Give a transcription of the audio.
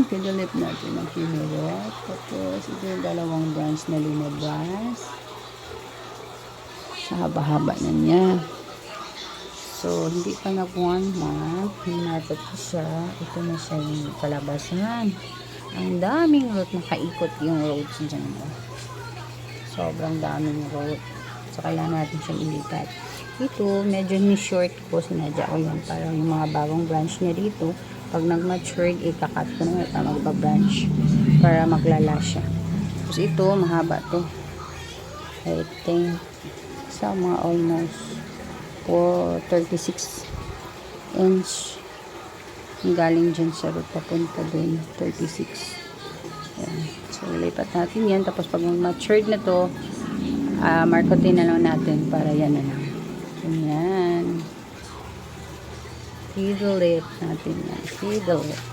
Pinulip natin ang pinulip. Tapos, ito yung dalawang branch na lumabas. Sa haba-haba na niya. So, hindi pa na 1 month. Hinartot ko siya. Ito na siya yung kalabasan. Ang daming root. Nakaikot yung roots dyan. Sobrang daming root. So, kailangan natin siyang ilipat. Ito, medyo ni-short ko. Sinadya ko yan para yung mga bagong branch niya dito. Pag nag-matured, ikakat ko na para magpa-branch. Para maglala siya. Tapos ito, mahaba to. I think, sa mga almost 36 inch. Galing dyan sa root, papunta dun. 36. Yan. So, lipat natin yan. Tapos, pag matured na to, markotin na lang natin para yan na lang. Ayan. Fiddle it natin yan. Fiddle it.